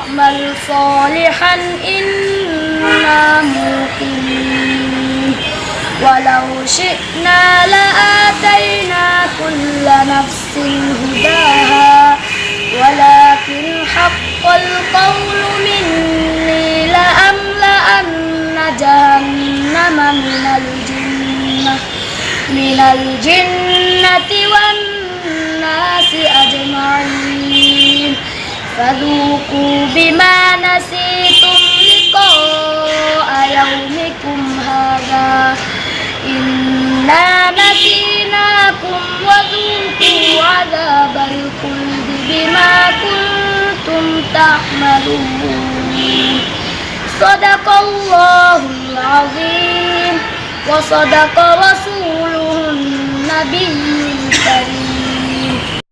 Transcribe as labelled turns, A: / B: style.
A: وأعمل صالحا إنا موقنون ولو شئنا لآتينا كل نفس هداها ولكن حق القول مني لأملأن جهنم من الجنة والناس أجمعين فذوقوا بما نسيتم لقاء يومكم هذا إنا نسيناكم وذوقوا عذاب الخلد بما كنتم تعملون صدق الله العظيم وصدق رسوله النبي الكريم.